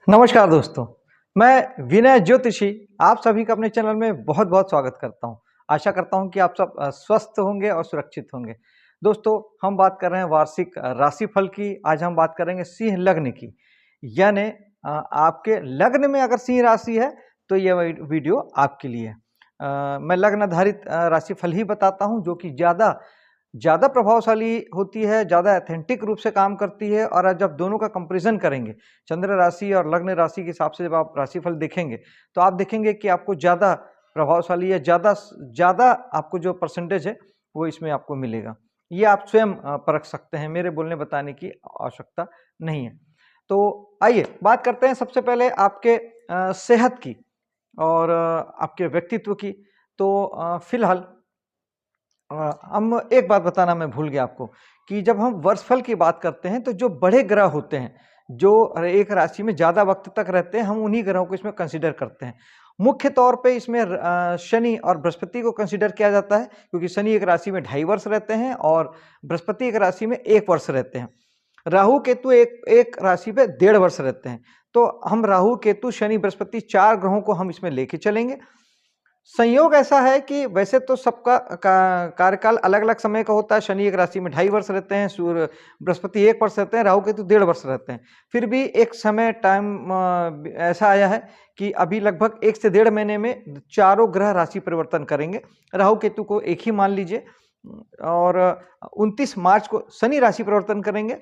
नमस्कार दोस्तों, मैं विनय ज्योतिषी आप सभी का अपने चैनल में बहुत बहुत स्वागत करता हूं। आशा करता हूं कि आप सब स्वस्थ होंगे और सुरक्षित होंगे। दोस्तों, हम बात कर रहे हैं वार्षिक राशिफल की। आज हम बात करेंगे सिंह लग्न की, यानी आपके लग्न में अगर सिंह राशि है तो यह वीडियो आपके लिए है। मैं लग्न आधारित राशिफल ही बताता हूं जो कि ज़्यादा ज़्यादा प्रभावशाली होती है, ज़्यादा ऑथेंटिक रूप से काम करती है। और जब दोनों का कंपैरिजन करेंगे, चंद्र राशि और लग्न राशि के हिसाब से जब आप राशिफल देखेंगे, तो आप देखेंगे कि आपको ज़्यादा प्रभावशाली है, ज़्यादा ज़्यादा आपको जो परसेंटेज है, वो इसमें आपको मिलेगा। ये आप स्वयं परख सकते हैं, मेरे बोलने बताने की आवश्यकता नहीं है। तो आइए बात करते हैं सबसे पहले आपके सेहत की और आपके व्यक्तित्व की। तो फिलहाल हम एक बात बताना मैं भूल गया आपको कि जब हम वर्षफल की बात करते हैं तो जो बड़े ग्रह होते हैं, जो एक राशि में ज़्यादा वक्त तक रहते हैं, हम उन्हीं ग्रहों को इसमें कंसीडर करते हैं। मुख्य तौर पे इसमें शनि और बृहस्पति को कंसीडर किया जाता है, क्योंकि शनि एक राशि में 2.5 वर्ष रहते हैं और बृहस्पति एक राशि में 1 वर्ष रहते हैं। राहु केतु एक एक राशि पे 1.5 वर्ष रहते हैं। तो हम राहु केतु शनि बृहस्पति 4 ग्रहों को हम इसमें लेके चलेंगे। संयोग ऐसा है कि वैसे तो सबका कार्यकाल अलग-अलग समय का होता है। शनि एक राशि में 2.5 वर्ष रहते हैं, सूर्य बृहस्पति 1 वर्ष रहते हैं, राहु केतु 1.5 वर्ष रहते हैं। फिर भी एक समय टाइम ऐसा आया है कि अभी लगभग 1 से 1.5 महीने में चारों ग्रह राशि परिवर्तन करेंगे। राहु केतु को एक ही मान लीजिए और 29 मार्च को शनि राशि परिवर्तन करेंगे,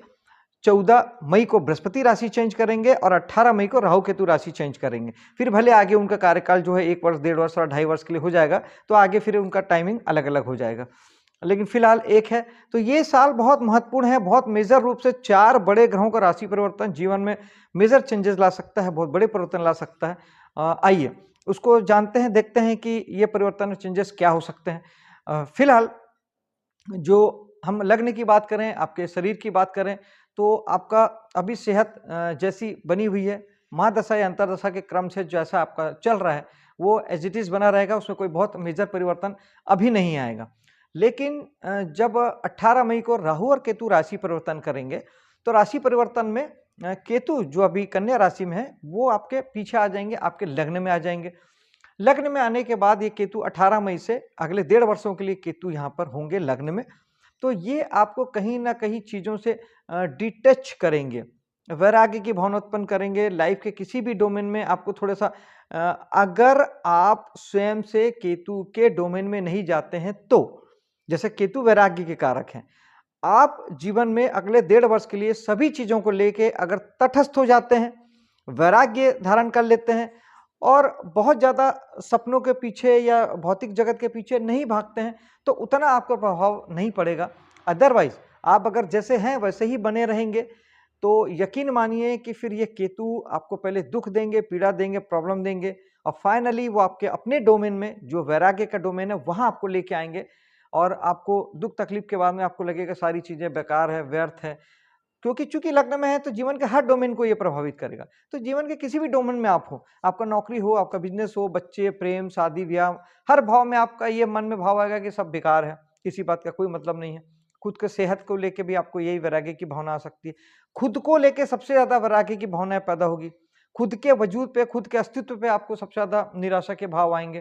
14 मई को बृहस्पति राशि चेंज करेंगे और 18 मई को राहु केतु राशि चेंज करेंगे। फिर भले आगे उनका कार्यकाल जो है 1 वर्ष, 1.5 वर्ष और 2.5 वर्ष के लिए हो जाएगा, तो आगे फिर उनका टाइमिंग अलग-अलग हो जाएगा। लेकिन फिलहाल एक है, तो ये साल बहुत महत्वपूर्ण है, बहुत मेजर रूप से 4 बड़े ग्रहों का राशि परिवर्तन जीवन में मेजर चेंजेस ला सकता है, बहुत बड़े परिवर्तन ला सकता है। आइए उसको जानते हैं, देखते हैं कि ये परिवर्तन और चेंजेस क्या हो सकते हैं। फिलहाल जो हम लग्न की बात करें, आपके शरीर की बात करें, तो आपका अभी सेहत जैसी बनी हुई है, महादशा या अंतर्दशा के क्रम से जैसा आपका चल रहा है, वो एज़ इट इज़ बना रहेगा, उसमें कोई बहुत मेजर परिवर्तन अभी नहीं आएगा। लेकिन जब 18 मई को राहु और केतु राशि परिवर्तन करेंगे, तो राशि परिवर्तन में केतु जो अभी कन्या राशि में है, वो आपके पीछे आ जाएँगे, आपके लग्न में आ जाएँगे। लग्न में आने के बाद ये केतु 18 मई से अगले 1.5 वर्षों के लिए केतु यहाँ पर होंगे लग्न में। तो ये आपको कहीं न कहीं चीज़ों से डिटच करेंगे, वैराग्य की भावना उत्पन्न करेंगे, लाइफ के किसी भी डोमेन में आपको थोड़ा-सा अगर आप स्वयं से केतु के डोमेन में नहीं जाते हैं तो, जैसे केतु वैराग्य के कारक हैं, आप जीवन में अगले 1.5 वर्ष के लिए सभी चीज़ों को लेके अगर तटस्थ हो जाते हैं, वैराग्य धारण कर लेते हैं और बहुत ज़्यादा सपनों के पीछे या भौतिक जगत के पीछे नहीं भागते हैं, तो उतना आपका प्रभाव नहीं पड़ेगा। अदरवाइज़ आप अगर जैसे हैं वैसे ही बने रहेंगे, तो यकीन मानिए कि फिर ये केतु आपको पहले दुःख देंगे, पीड़ा देंगे, प्रॉब्लम देंगे और फाइनली वो आपके अपने डोमेन में, जो वैराग्य का डोमेन है, वहाँ आपको लेके आएँगे और आपको दुःख तकलीफ के बाद में आपको लगेगा सारी चीज़ें बेकार है, व्यर्थ है। क्योंकि चूँकि लग्न में है तो जीवन के हर डोमेन को ये प्रभावित करेगा। तो जीवन के किसी भी डोमेन में आप हो, आपका नौकरी हो, आपका बिज़नेस हो, बच्चे, प्रेम, शादी-ब्याह, हर भाव में आपका ये मन में भाव आएगा कि सब बेकार है, किसी बात का कोई मतलब नहीं है। खुद के सेहत को लेके भी आपको यही वैराग्य की भावना आ सकती है। खुद को लेके सबसे ज़्यादा वैराग्य की भावनाएँ पैदा होगी। खुद के वजूद पे, खुद के अस्तित्व पे आपको सबसे ज़्यादा निराशा के भाव आएँगे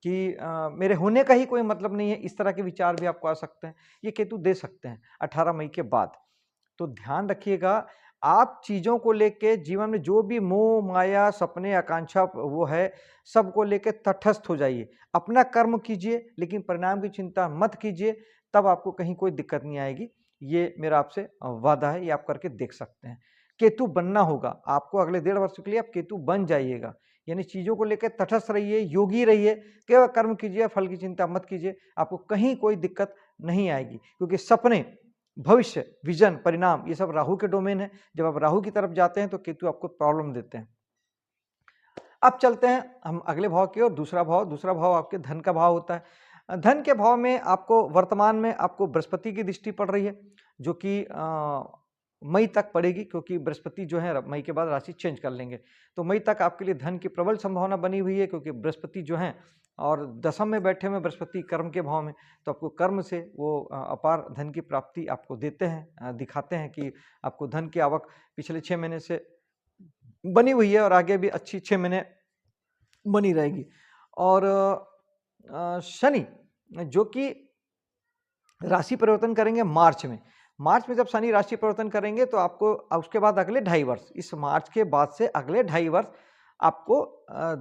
कि मेरे होने का ही कोई मतलब नहीं है, इस तरह के विचार भी आपको आ सकते हैं। ये केतु दे सकते हैं 18 मई के बाद। तो ध्यान रखिएगा, आप चीज़ों को लेके जीवन में जो भी मोह, माया, सपने, आकांक्षा वो है, सबको लेके तटस्थ हो जाइए। अपना कर्म कीजिए, लेकिन परिणाम की चिंता मत कीजिए, तब आपको कहीं कोई दिक्कत नहीं आएगी। ये मेरा आपसे वादा है, ये आप करके देख सकते हैं। केतु बनना होगा, आपको अगले 1.5 वर्ष के लिए आप केतु बन जाइएगा। यानी चीज़ों को लेके तटस्थ रहिए, योगी रहिए, केवल कर्म कीजिए, फल की चिंता मत कीजिए, आपको कहीं कोई दिक्कत नहीं आएगी। क्योंकि सपने, भविष्य, विज़न, परिणाम ये सब राहु के डोमेन है। जब आप राहु की तरफ जाते हैं तो केतु आपको प्रॉब्लम देते हैं। अब चलते हैं हम अगले भाव की ओर। दूसरा भाव आपके धन का भाव होता है। धन के भाव में आपको वर्तमान में आपको बृहस्पति की दृष्टि पड़ रही है, जो कि मई तक पड़ेगी, क्योंकि बृहस्पति जो है मई के बाद राशि चेंज कर लेंगे। तो मई तक आपके लिए धन की प्रबल संभावना बनी हुई है, क्योंकि बृहस्पति जो हैं और दशम में बैठे हुए बृहस्पति कर्म के भाव में, तो आपको कर्म से वो अपार धन की प्राप्ति आपको देते हैं, दिखाते हैं कि आपको धन की आवक पिछले 6 महीने से बनी हुई है और आगे भी अच्छी 6 महीने बनी रहेगी। और शनि जो कि राशि परिवर्तन करेंगे मार्च में। मार्च में जब शनि राशि परिवर्तन करेंगे तो आपको उसके बाद अगले 2.5 वर्ष, इस मार्च के बाद से अगले 2.5 वर्ष आपको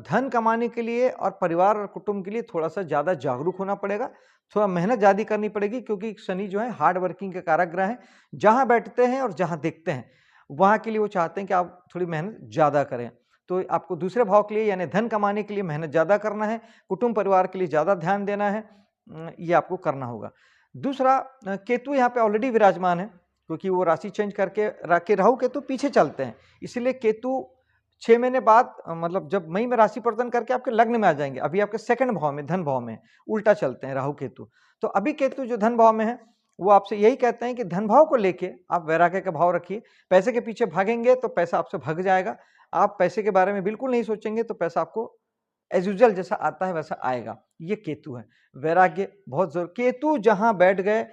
धन कमाने के लिए और परिवार और कुटुंब के लिए थोड़ा-सा ज़्यादा जागरूक होना पड़ेगा, थोड़ा मेहनत ज़्यादा करनी पड़ेगी, क्योंकि शनि जो है हार्ड वर्किंग के कारक ग्रह हैं। जहाँ बैठते हैं और जहाँ देखते हैं, वहाँ के लिए वो चाहते हैं कि आप थोड़ी मेहनत ज़्यादा करें। तो आपको दूसरे भाव के लिए यानी धन कमाने के लिए मेहनत ज़्यादा करना है, कुटुंब परिवार के लिए ज़्यादा ध्यान देना है, ये आपको करना होगा। दूसरा, केतु यहाँ पे ऑलरेडी विराजमान है, क्योंकि वो राशि चेंज करके राहु केतु पीछे चलते हैं, इसलिए केतु 6 महीने बाद मतलब जब मई में राशि परिवर्तन करके आपके लग्न में आ जाएंगे। अभी आपके सेकंड भाव में, धन भाव में उल्टा चलते हैं राहु केतु। तो अभी केतु जो धन भाव में है, वो आपसे यही कहते हैं कि धन भाव को लेके आप वैराग्य का भाव रखिए। पैसे के पीछे भागेंगे तो पैसा आपसे भाग जाएगा। आप पैसे के बारे में बिल्कुल नहीं सोचेंगे तो पैसा आपको एज यूजुअल जैसा आता है वैसा आएगा। ये केतु है। वैराग्य बहुत जरूर, केतु जहां बैठ गए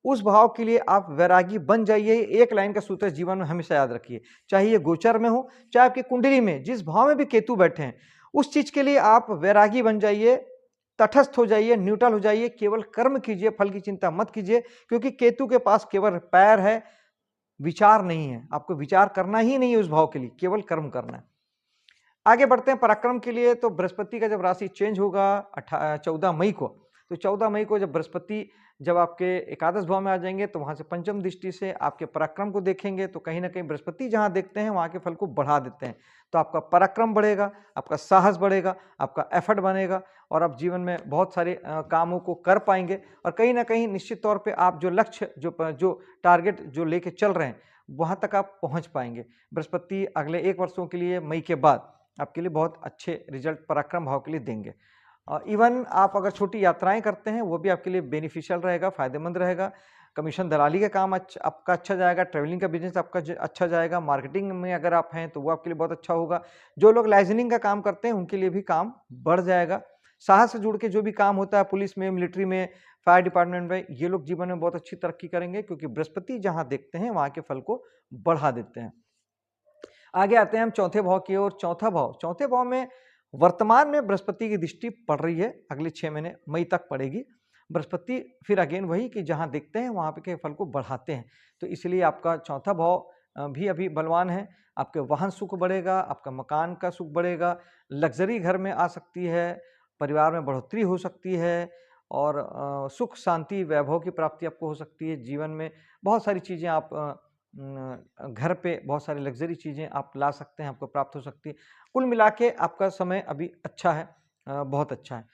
उस भाव के लिए आप वैरागी बन जाइए। एक लाइन का सूत्र जीवन में हमेशा याद रखिए, चाहे ये गोचर में हो, चाहे आपकी कुंडली में जिस भाव में भी केतु बैठे हैं, उस चीज के लिए आप वैरागी बन जाइए, तटस्थ हो जाइए, न्यूट्रल हो जाइए, केवल कर्म कीजिए, फल की चिंता मत कीजिए, क्योंकि केतु के पास केवल पैर है, विचार नहीं है। आपको विचार करना ही नहीं है उस भाव के लिए, केवल कर्म करना है। आगे बढ़ते हैं पराक्रम के लिए। तो बृहस्पति का जब राशि चेंज होगा 14 मई को, तो 14 मई को जब बृहस्पति जब आपके एकादश भाव में आ जाएंगे तो वहां से पंचम दृष्टि से आपके पराक्रम को देखेंगे, तो कहीं ना कहीं बृहस्पति जहां देखते हैं वहां के फल को बढ़ा देते हैं। तो आपका पराक्रम बढ़ेगा, आपका साहस बढ़ेगा, आपका एफर्ट बनेगा और आप जीवन में बहुत सारे कामों को कर पाएंगे। और कहीं ना कहीं निश्चित तौर पर आप जो लक्ष्य, जो टारगेट जो लेके चल रहे हैं, वहां तक आप पहुंच पाएंगे। बृहस्पति अगले 1 वर्षों के लिए मई के बाद आपके लिए बहुत अच्छे रिजल्ट पराक्रम भाव के लिए देंगे। इवन आप अगर छोटी यात्राएं करते हैं वो भी आपके लिए बेनिफिशियल रहेगा, फायदेमंद रहेगा। कमीशन दलाली का काम आपका अच्छा जाएगा, ट्रैवलिंग का बिजनेस आपका अच्छा जाएगा, मार्केटिंग में अगर आप हैं तो वो आपके लिए बहुत अच्छा होगा। जो लोग लाइजनिंग का काम करते हैं उनके लिए भी काम बढ़ जाएगा। साहस से जुड़ के जो भी काम होता है पुलिस में, मिलिट्री में, फायर डिपार्टमेंट में, ये लोग जीवन में बहुत अच्छी तरक्की करेंगे, क्योंकि बृहस्पति जहां देखते हैं वहां के फल को बढ़ा देते हैं। आगे आते हैं हम चौथे भाव की ओर। चौथे भाव में वर्तमान में बृहस्पति की दृष्टि पड़ रही है, अगले 6 महीने मई तक पड़ेगी। बृहस्पति फिर अगेन वही कि जहां देखते हैं वहां पे के फल को बढ़ाते हैं, तो इसलिए आपका चौथा भाव भी अभी बलवान है। आपके वाहन सुख बढ़ेगा, आपका मकान का सुख बढ़ेगा, लग्जरी घर में आ सकती है, परिवार में बढ़ोतरी हो सकती है और सुख शांति वैभव की प्राप्ति आपको हो सकती है। जीवन में बहुत सारी चीजें आप घर पे बहुत सारी लग्जरी चीज़ें आप ला सकते हैं, आपको प्राप्त हो सकती है। कुल मिला के आपका समय अभी अच्छा है, बहुत अच्छा है।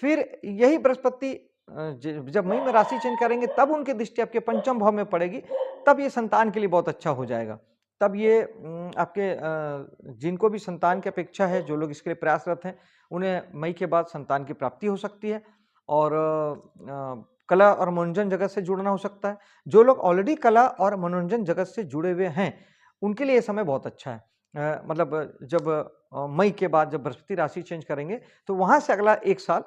फिर यही बृहस्पति जब मई में राशि चेंज करेंगे तब उनकी दृष्टि आपके पंचम भाव में पड़ेगी, तब ये संतान के लिए बहुत अच्छा हो जाएगा। तब ये आपके जिनको भी संतान की अपेक्षा है, जो लोग इसके लिए प्रयासरत हैं, उन्हें मई के बाद संतान की प्राप्ति हो सकती है और कला और मनोरंजन जगत से जुड़ना हो सकता है। जो लोग ऑलरेडी कला और मनोरंजन जगत से जुड़े हुए हैं उनके लिए ये समय बहुत अच्छा है। मतलब जब मई के बाद जब बृहस्पति राशि चेंज करेंगे तो वहां से अगला 1 साल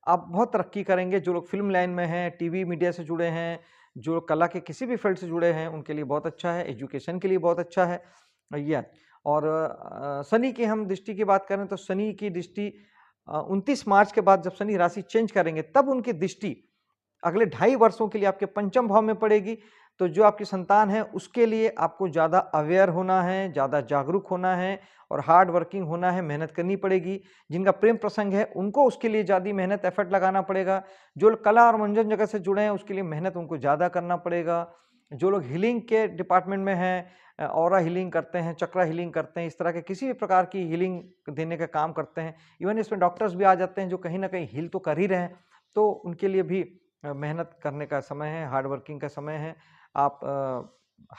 आप बहुत तरक्की करेंगे। जो लोग फिल्म लाइन में हैं, टीवी मीडिया से जुड़े हैं, जो कला के किसी भी फील्ड से जुड़े हैं, उनके लिए बहुत अच्छा है। एजुकेशन के लिए बहुत अच्छा है यह। और शनि की हम दृष्टि की बात करें तो शनि की दृष्टि 29 मार्च के बाद जब शनि राशि चेंज करेंगे तब उनकी दृष्टि अगले 2.5 वर्षों के लिए आपके पंचम भाव में पड़ेगी। तो जो आपकी संतान है उसके लिए आपको ज़्यादा अवेयर होना है, ज़्यादा जागरूक होना है और हार्ड वर्किंग होना है, मेहनत करनी पड़ेगी। जिनका प्रेम प्रसंग है उनको उसके लिए ज़्यादा मेहनत एफर्ट लगाना पड़ेगा। जो लोग कला और मनोरंजन जगत से जुड़े हैं उसके लिए मेहनत उनको ज़्यादा करना पड़ेगा। जो लोग हीलिंग के डिपार्टमेंट में हैं, ऑरा हीलिंग करते हैं, चक्रा हीलिंग करते हैं, इस तरह के किसी भी प्रकार की हीलिंग देने का काम करते हैं, इवन इसमें डॉक्टर्स भी आ जाते हैं जो कहीं ना कहीं हील तो कर ही रहे हैं, तो उनके लिए भी मेहनत करने का समय है, हार्ड वर्किंग का समय है। आप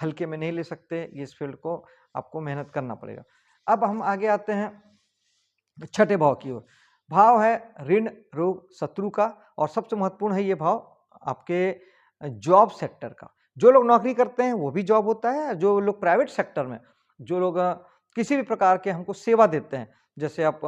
हल्के में नहीं ले सकते, इस फील्ड को आपको मेहनत करना पड़ेगा। अब हम आगे आते हैं छठे भाव की ओर। भाव है ऋण रोग शत्रु का और सबसे महत्वपूर्ण है ये भाव आपके जॉब सेक्टर का। जो लोग नौकरी करते हैं वो भी जॉब होता है, जो लोग प्राइवेट सेक्टर में, जो लोग किसी भी प्रकार के हमको सेवा देते हैं, जैसे आप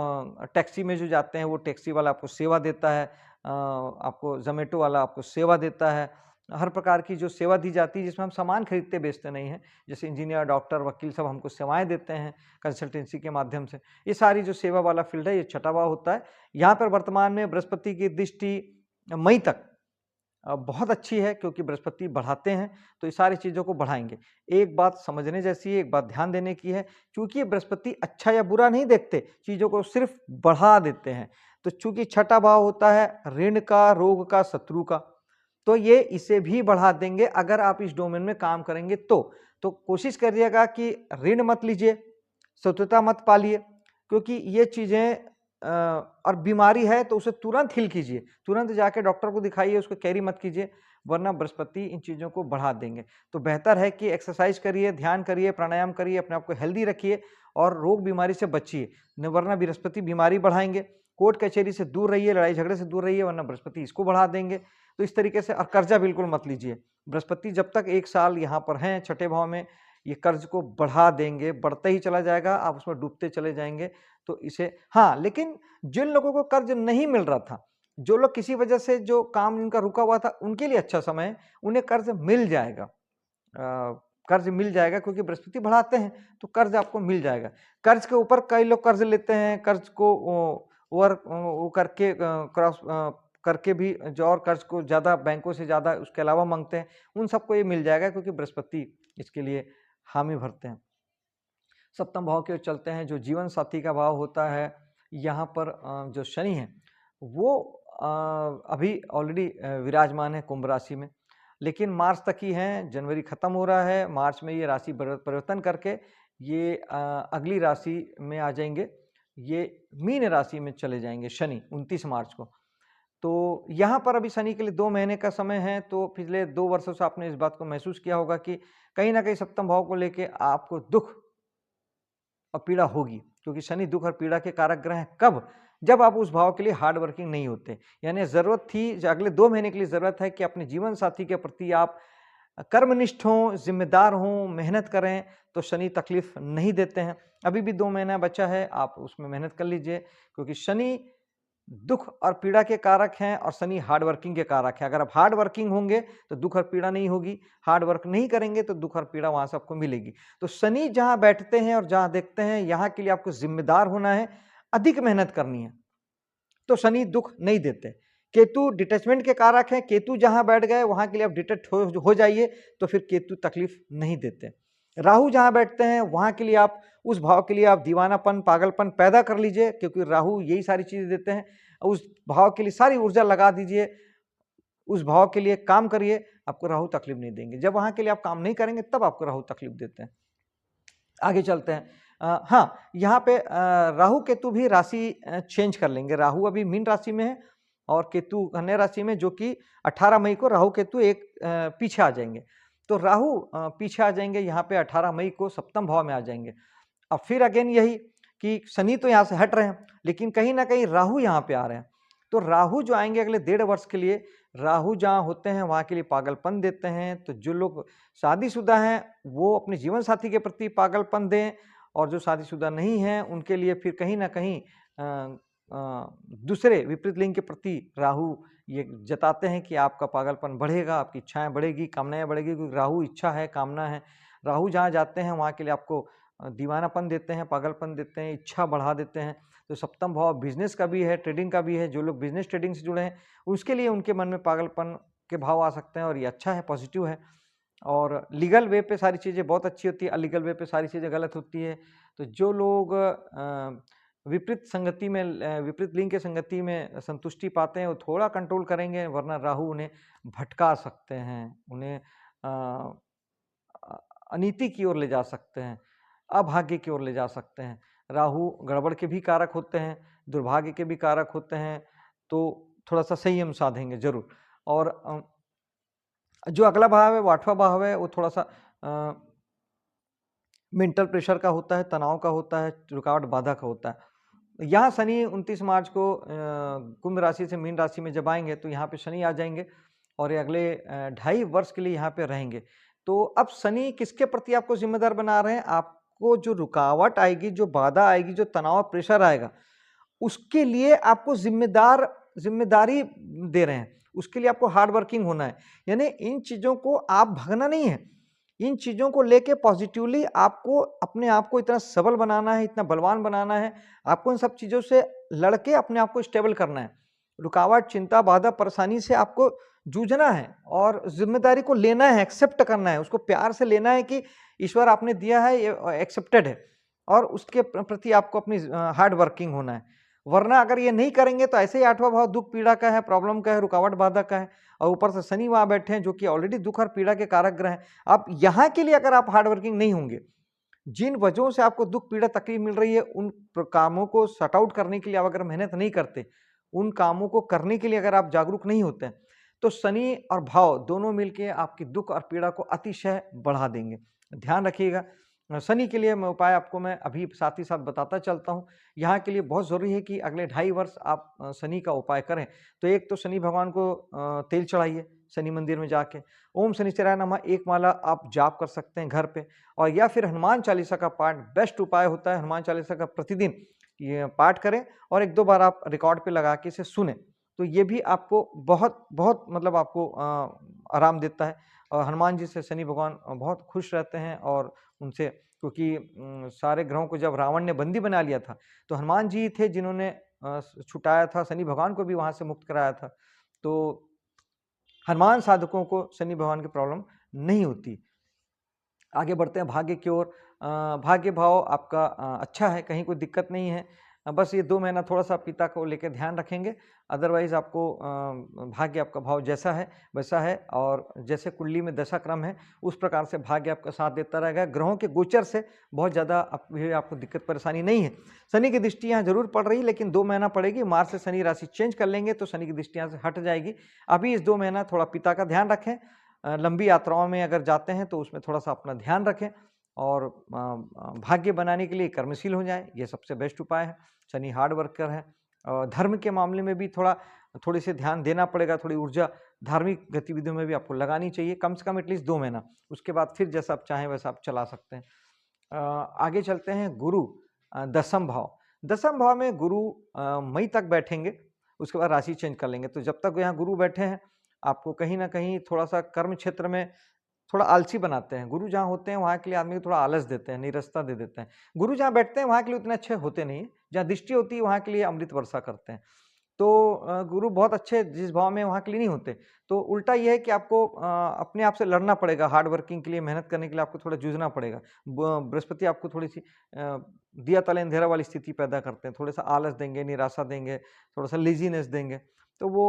टैक्सी में जो जाते हैं वो टैक्सी वाला आपको सेवा देता है, आपको जोमेटो वाला आपको सेवा देता है, हर प्रकार की जो सेवा दी जाती है जिसमें हम सामान खरीदते बेचते नहीं हैं, जैसे इंजीनियर, डॉक्टर, वकील सब हमको सेवाएं देते हैं कंसल्टेंसी के माध्यम से, ये सारी जो सेवा वाला फील्ड है ये छठा भाव होता है। यहाँ पर वर्तमान में बृहस्पति की दृष्टि मई तक बहुत अच्छी है, क्योंकि बृहस्पति बढ़ाते हैं तो ये सारी चीज़ों को बढ़ाएंगे। एक बात समझने जैसी है, एक बात ध्यान देने की है, चूंकि बृहस्पति अच्छा या बुरा नहीं देखते, चीज़ों को सिर्फ बढ़ा देते हैं। तो चूंकि छठा भाव होता है ऋण का, रोग का, शत्रु का, तो ये इसे भी बढ़ा देंगे अगर आप इस डोमेन में काम करेंगे तो कोशिश करिएगा कि ऋण मत लीजिए, शत्रुता मत पालिए, क्योंकि ये चीज़ें और बीमारी है तो उसे तुरंत हील कीजिए, तुरंत जाके डॉक्टर को दिखाइए, उसको कैरी मत कीजिए, वरना बृहस्पति इन चीज़ों को बढ़ा देंगे। तो बेहतर है कि एक्सरसाइज करिए, ध्यान करिए, प्राणायाम करिए, अपने आप को हेल्दी रखिए और रोग बीमारी से बचिए, वरना बृहस्पति बीमारी बढ़ाएंगे। कोर्ट कचहरी से दूर रहिए, लड़ाई झगड़े से दूर रहिए, वरना बृहस्पति इसको बढ़ा देंगे। तो इस तरीके से, और कर्जा बिल्कुल मत लीजिए, बृहस्पति जब तक 1 साल यहाँ पर हैं छठे भाव में, ये कर्ज को बढ़ा देंगे, बढ़ता ही चला जाएगा, आप उसमें डूबते चले जाएंगे। तो इसे, हाँ, लेकिन जिन लोगों को कर्ज नहीं मिल रहा था, जो लोग किसी वजह से जो काम इनका रुका हुआ था, उनके लिए अच्छा समय है, उन्हें कर्ज मिल जाएगा। कर्ज मिल जाएगा क्योंकि बृहस्पति बढ़ाते हैं तो कर्ज आपको मिल जाएगा। कर्ज के ऊपर कई लोग कर्ज लेते हैं, कर्ज को ओवर वो करके क्रॉस करके भी जो और कर्ज को ज़्यादा बैंकों से ज़्यादा उसके अलावा मांगते हैं, उन सबको ये मिल जाएगा क्योंकि बृहस्पति इसके लिए हामी भरते हैं। सप्तम भाव के चलते हैं, जो जीवन साथी का भाव होता है, यहाँ पर जो शनि है वो अभी ऑलरेडी विराजमान है कुंभ राशि में, लेकिन मार्च तक ही हैं, जनवरी खत्म हो रहा है, मार्च में ये राशि परिवर्तन करके ये अगली राशि में आ जाएंगे, ये मीन राशि में चले जाएंगे शनि 29 मार्च को। तो यहाँ पर अभी शनि के लिए 2 महीने का समय है, तो पिछले 2 वर्षों से आपने इस बात को महसूस किया होगा कि कहीं ना कहीं सप्तम भाव को लेके आपको दुख और पीड़ा होगी, क्योंकि शनि दुख और पीड़ा के कारक ग्रह हैं। कब? जब आप उस भाव के लिए हार्ड वर्किंग नहीं होते, यानी ज़रूरत थी, अगले 2 महीने के लिए ज़रूरत है कि अपने जीवन साथी के प्रति आप कर्मनिष्ठ हों, जिम्मेदार हों, मेहनत करें, तो शनि तकलीफ नहीं देते हैं। अभी भी 2 महीना बचा है, आप उसमें मेहनत कर लीजिए, क्योंकि शनि दुख और पीड़ा के कारक हैं और शनि हार्ड वर्किंग के कारक है। अगर आप हार्ड वर्किंग होंगे तो दुख और पीड़ा नहीं होगी, हार्ड वर्क नहीं करेंगे तो दुख और पीड़ा वहां से आपको मिलेगी। तो शनि जहां बैठते हैं और जहां देखते हैं, यहाँ के लिए आपको जिम्मेदार होना है, अधिक मेहनत करनी है, तो शनि दुख नहीं देते। केतु डिटैचमेंट के कारक हैं, केतु जहां बैठ गए वहां के लिए आप डिटैच हो जाइए, तो फिर केतु तकलीफ नहीं देते। राहु जहां बैठते हैं वहां के लिए आप, उस भाव के लिए आप दीवानापन, पागलपन पैदा कर लीजिए, क्योंकि राहु यही सारी चीजें देते हैं। उस भाव के लिए सारी ऊर्जा लगा दीजिए, उस भाव के लिए काम करिए, आपको राहु तकलीफ नहीं देंगे। जब वहां के लिए आप काम नहीं करेंगे तब आपको राहु तकलीफ देते हैं। आगे चलते हैं। हाँ, यहाँ पे राहु केतु भी राशि चेंज कर लेंगे। राहु अभी मीन राशि में है और केतु कन्या राशि में, जो कि 18 मई को राहु केतु एक पीछे आ जाएंगे। तो राहु पीछे आ जाएंगे, यहाँ पे 18 मई को सप्तम भाव में आ जाएंगे। अब फिर अगेन यही कि शनि तो यहाँ से हट रहे हैं, लेकिन कहीं ना कहीं राहु यहाँ पे आ रहे हैं। तो राहु जो आएंगे अगले 1.5 वर्ष के लिए, राहु जहाँ होते हैं वहाँ के लिए पागलपन देते हैं। तो जो लोग शादीशुदा हैं वो अपने जीवन साथी के प्रति पागलपन दें, और जो शादीशुदा नहीं हैं उनके लिए फिर कहीं ना कहीं दूसरे विपरीत लिंग के प्रति राहु ये जताते हैं कि आपका पागलपन बढ़ेगा, आपकी इच्छाएं बढ़ेगी, कामनाएं बढ़ेगी, क्योंकि राहु इच्छा है, कामना है। राहु जहाँ जाते हैं वहाँ के लिए आपको दीवानापन देते हैं, पागलपन देते हैं, इच्छा बढ़ा देते हैं। तो सप्तम भाव बिजनेस का भी है, ट्रेडिंग का भी है। जो लोग बिजनेस ट्रेडिंग से जुड़े हैं उसके लिए उनके मन में पागलपन के भाव आ सकते हैं, और ये अच्छा है, पॉजिटिव है। और लीगल वे पे सारी चीज़ें बहुत अच्छी होती है, अलीगल वे पे सारी चीज़ें गलत होती है। तो जो लोग विपरीत संगति में, विपरीत लिंग के संगति में संतुष्टि पाते हैं वो थोड़ा कंट्रोल करेंगे, वरना राहु उन्हें भटका सकते हैं, उन्हें अनीति की ओर ले जा सकते हैं, अभाग्य की ओर ले जा सकते हैं। राहु गड़बड़ के भी कारक होते हैं, दुर्भाग्य के भी कारक होते हैं, तो थोड़ा सा संयम साधेंगे जरूर। और जो अगला भाव है वो 8वां भाव है, वो थोड़ा सा मेंटल प्रेशर का होता है, तनाव का होता है, रुकावट बाधा का होता है। यहाँ शनि 29 मार्च को कुंभ राशि से मीन राशि में जब आएंगे तो यहाँ पे शनि आ जाएंगे, और ये अगले 2.5 वर्ष के लिए यहाँ पे रहेंगे। तो अब शनि किसके प्रति आपको जिम्मेदार बना रहे हैं? आपको जो रुकावट आएगी, जो बाधा आएगी, जो तनाव प्रेशर आएगा, उसके लिए आपको जिम्मेदारी दे रहे हैं, उसके लिए आपको हार्ड वर्किंग होना है। यानी इन चीज़ों को आप भागना नहीं है, इन चीज़ों को लेके पॉजिटिवली आपको अपने आप को इतना सबल बनाना है, इतना बलवान बनाना है, आपको इन सब चीज़ों से लड़के अपने आप को स्टेबल करना है। रुकावट, चिंता, बाधा, परेशानी से आपको जूझना है और ज़िम्मेदारी को लेना है, एक्सेप्ट करना है, उसको प्यार से लेना है कि ईश्वर आपने दिया है, ये एक्सेप्टेड है और उसके प्रति आपको अपनी हार्ड वर्किंग होना है। वरना अगर ये नहीं करेंगे तो ऐसे ही 8वां भाव दुःख पीड़ा का है, प्रॉब्लम का है, रुकावट बाधा का है और ऊपर से शनि वहाँ बैठे हैं जो कि ऑलरेडी दुःख और पीड़ा के कारक ग्रह हैं। अब यहाँ के लिए अगर आप हार्ड वर्किंग नहीं होंगे, जिन वजहों से आपको दुःख, पीड़ा, तकलीफ मिल रही है, उन कामों को सॉर्ट आउट करने के लिए आप अगर मेहनत नहीं करते, उन कामों को करने के लिए अगर आप जागरूक नहीं होते हैं, तो शनि और भाव दोनों मिलके आपकी दुःख और पीड़ा को अतिशय बढ़ा देंगे। ध्यान रखिएगा। शनि के लिए मैं उपाय आपको मैं अभी साथ ही साथ बताता चलता हूँ। यहाँ के लिए बहुत ज़रूरी है कि अगले 2.5 वर्ष आप शनि का उपाय करें। तो एक तो शनि भगवान को तेल चढ़ाइए शनि मंदिर में जाके। ओम शनिश्चराय नमः एक माला आप जाप कर सकते हैं घर पे और या फिर हनुमान चालीसा का पाठ बेस्ट उपाय होता है। हनुमान चालीसा का प्रतिदिन ये पाठ करें और 1-2 बार आप रिकॉर्ड पे लगा के इसे सुनें। तो ये भी आपको बहुत मतलब आपको आराम देता है और हनुमान जी से शनि भगवान बहुत खुश रहते हैं और उनसे क्योंकि सारे ग्रहों को जब रावण ने बंदी बना लिया था, तो हनुमान जी थे जिन्होंने छुटाया था, शनि भगवान को भी वहाँ से मुक्त कराया था। तो हनुमान साधकों को शनि भगवान की प्रॉब्लम नहीं होती। आगे बढ़ते हैं भाग्य की ओर। भाग्य भाव आपका अच्छा है, कहीं कोई दिक्कत नहीं है। बस ये 2 महीना थोड़ा-सा पिता को लेके ध्यान रखेंगे, अदरवाइज़ आपको भाग्य आपका भाव जैसा है, वैसा है और जैसे कुंडली में दशाक्रम है, उस प्रकार से भाग्य आपका साथ देता रहेगा। ग्रहों के गोचर से बहुत ज़्यादा अभी आपको दिक्कत परेशानी नहीं है। शनि की दृष्टि यहाँ ज़रूर पड़ रही है, लेकिन 2 महीना पड़ेगी। मार्च से शनि राशि चेंज कर लेंगे, तो शनि की दृष्टि यहाँ से हट जाएगी। अभी इस 2 महीना थोड़ा पिता का ध्यान रखें। लंबी यात्राओं में अगर जाते हैं तो उसमें थोड़ा-सा अपना ध्यान रखें और भाग्य बनाने के लिए कर्मशील हो जाएँ, ये सबसे बेस्ट उपाय है। शनि हार्ड वर्कर है और धर्म के मामले में भी थोड़ी सी ध्यान देना पड़ेगा, थोड़ी ऊर्जा धार्मिक गतिविधियों में भी आपको लगानी चाहिए, कम से कम एटलीस्ट 2 महीना। उसके बाद फिर जैसा आप चाहें वैसा आप चला सकते हैं। आगे चलते हैं गुरु दशम भाव। दशम भाव में गुरु मई तक बैठेंगे, उसके बाद राशि चेंज कर लेंगे। तो जब तक यहाँ गुरु बैठे हैं, आपको कहीं न कहीं थोड़ा-सा कर्म क्षेत्र में थोड़ा आलसी बनाते हैं। गुरु जहाँ होते हैं, वहाँ के लिए आदमी को थोड़ा आलस देते हैं, नीरसता दे देते हैं। गुरु जहाँ बैठते हैं, वहाँ के लिए उतने अच्छे होते नहीं हैं। जहाँ दृष्टि होती है, वहाँ के लिए अमृत वर्षा करते हैं। तो गुरु बहुत अच्छे जिस भाव में वहाँ के लिए नहीं होते। तो उल्टा ये है कि आपको अपने आप से लड़ना पड़ेगा, हार्ड वर्किंग के लिए, मेहनत करने के लिए आपको थोड़ा जूझना पड़ेगा। बृहस्पति आपको थोड़ी-सी दिया तले अंधेरा वाली स्थिति पैदा करते हैं। थोड़ा-सा आलस देंगे, निराशा देंगे, थोड़ा-सा लेज़ीनेस देंगे। तो वो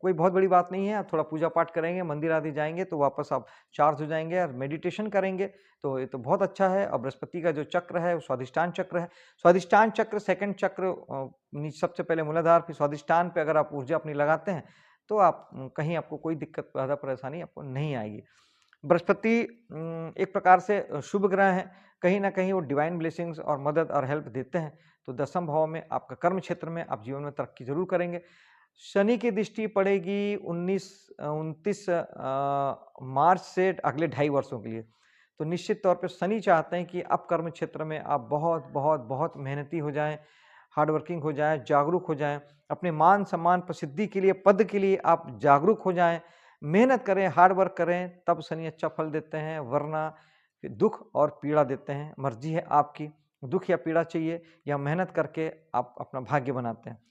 कोई बहुत बड़ी बात नहीं है। आप थोड़ा पूजा-पाठ करेंगे, मंदिर आदि जाएँगे, तो वापस आप चार्ज हो जाएँगे और मेडिटेशन करेंगे, तो ये तो बहुत अच्छा है। और बृहस्पति का जो चक्र है, वो स्वादिष्टान चक्र है। स्वादिष्टान चक्र, सेकंड चक्र सबसे पहले मूलाधार फिर स्वादिष्टान पे अगर आप ऊर्जा अपनी लगाते हैं, तो आप कहीं आपको कोई दिक्कत, ज़्यादा परेशानी आपको नहीं आएगी। बृहस्पति एक प्रकार से शुभ ग्रह हैं, कहीं न कहीं वो डिवाइन ब्लेसिंग्स और मदद और हेल्प देते हैं। तो दशम भाव में आपका कर्म क्षेत्र में आप जीवन में तरक्की ज़रूर करेंगे। शनि की दृष्टि पड़ेगी 29 मार्च से अगले 2.5 वर्षों के लिए। तो निश्चित तौर पे शनि चाहते हैं कि अब कर्म क्षेत्र में आप बहुत मेहनती हो जाएँ, हार्ड वर्किंग हो जाएँ, जागरूक हो जाएँ, अपने मान-सम्मान, प्रसिद्धि के लिए, पद के लिए आप जागरूक हो जाएँ, मेहनत करें, हार्ड वर्क करें, तब शनि अच्छा फल देते हैं, वरना फिर दुःख और पीड़ा देते हैं। मर्ज़ी है आपकी, दुःख या पीड़ा चाहिए या मेहनत करके आप अपना भाग्य बनाते हैं।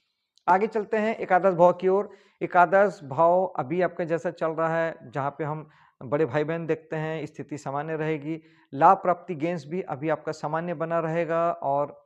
आगे चलते हैं एकादश भाव की ओर। एकादश भाव अभी आपका जैसा चल रहा है, जहाँ पे हम बड़े भाई-बहन देखते हैं, स्थिति सामान्य रहेगी। लाभ प्राप्ति गेन्स भी अभी आपका सामान्य बना रहेगा और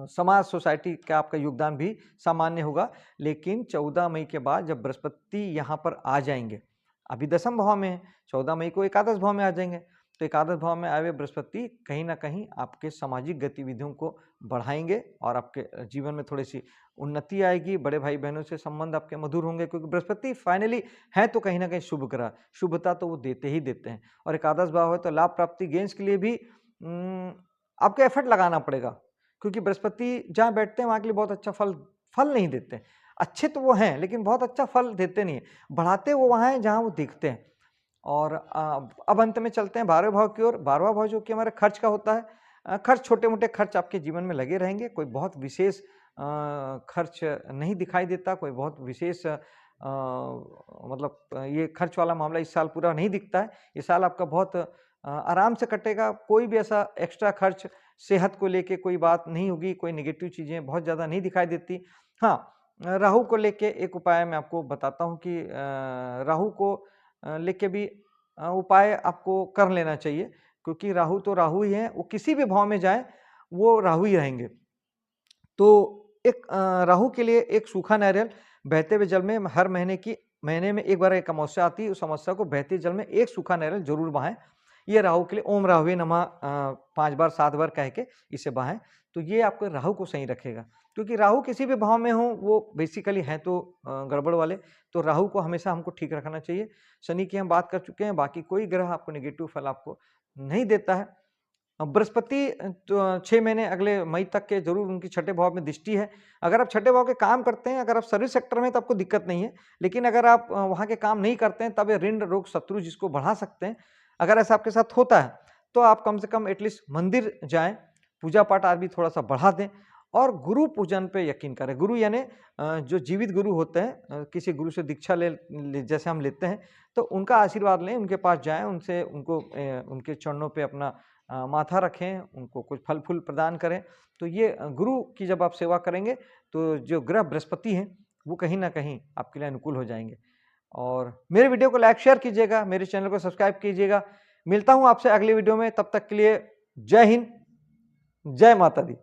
समाज सोसाइटी का आपका योगदान भी सामान्य होगा। लेकिन 14 मई के बाद जब बृहस्पति यहाँ पर आ जाएँगे, अभी दशम भाव में है, 14 मई को एकादश भाव में आ जाएँगे। तो एकादश भाव में आए हुए बृहस्पति कहीं न कहीं आपके सामाजिक गतिविधियों को बढ़ाएँगे और आपके जीवन में थोड़ी-सी उन्नति आएगी, बड़े भाई-बहनों से संबंध आपके मधुर होंगे क्योंकि बृहस्पति फाइनली है तो कहीं न कहीं शुभ ग्रह, शुभता तो वो देते ही देते हैं। और एकादश भाव है तो लाभ प्राप्ति गेन्स के लिए भी आपको एफर्ट लगाना पड़ेगा क्योंकि बृहस्पति जहाँ बैठते हैं वहाँ के लिए बहुत अच्छा फल नहीं देते। अच्छे तो वो हैं, लेकिन बहुत अच्छा फल देते नहीं हैं। बढ़ाते वो वहाँ हैं जहाँ वो दिखते हैं। और अब अंत में चलते हैं 12वें भाव की ओर। 12वां भाव जो कि हमारे खर्च का होता है। खर्च, छोटे-मोटे खर्च आपके जीवन में लगे रहेंगे। कोई बहुत विशेष खर्च नहीं दिखाई देता, कोई बहुत विशेष मतलब ये खर्च वाला मामला इस साल पूरा नहीं दिखता है। ये साल आपका बहुत आराम से कटेगा, कोई भी ऐसा एक्स्ट्रा खर्च सेहत को लेके कोई बात नहीं होगी, कोई नेगेटिव चीज़ें बहुत ज़्यादा नहीं दिखाई देती। हाँ, राहु को लेके एक उपाय मैं आपको बताता हूँ कि राहु को लेके भी उपाय आपको कर लेना चाहिए, क्योंकि राहु तो राहु ही है, वो किसी भी भाव में जाए, वो राहु ही रहेंगे। तो एक राहु के लिए एक सूखा नारियल बहते हुए जल में हर महीने में एक बार एक अमावस्या आती है, उस अमावस्या को बहते जल में एक सूखा नारियल जरूर बहाएं। ये राहु के लिए ओम राहुवे नमः 5 बार 7 बार कह के इसे बहाएं, तो ये आपके राहु को सही रखेगा। क्योंकि राहु किसी भी भाव में हो, वो बेसिकली है तो गड़बड़ वाले, तो राहु को हमेशा हमको ठीक रखना चाहिए। शनि की हम बात कर चुके हैं, बाकी कोई ग्रह आपको नेगेटिव फल आपको नहीं देता है। बृहस्पति तो 6 महीने अगले मई तक के जरूर उनकी छठे भाव में दृष्टि है। अगर आप छठे भाव के काम करते हैं, अगर आप सर्विस सेक्टर में, तो आपको दिक्कत नहीं है, लेकिन अगर आप वहाँ के काम नहीं करते हैं, तब ये ऋण रोग शत्रु जिसको बढ़ा सकते हैं। अगर ऐसा आपके साथ होता है, तो आप कम से कम एटलीस्ट मंदिर जाएं, पूजा पाठ आदि थोड़ा सा बढ़ा दें और गुरु पूजन पे यकीन करें। गुरु यानी जो जीवित गुरु होते हैं, किसी गुरु से दीक्षा जैसे हम लेते हैं, तो उनका आशीर्वाद लें, उनके पास जाएं, उनसे उनके चरणों पे अपना माथा रखें, उनको कुछ फल फूल प्रदान करें। तो ये गुरु की जब आप सेवा करेंगे, तो जो ग्रह बृहस्पति हैं, वो कहीं ना कहीं आपके लिए अनुकूल हो जाएंगे। और मेरे वीडियो को लाइक शेयर कीजिएगा, मेरे चैनल को सब्सक्राइब कीजिएगा। मिलता हूं आपसे अगले वीडियो में, तब तक के लिए जय हिंद, जय माता दी।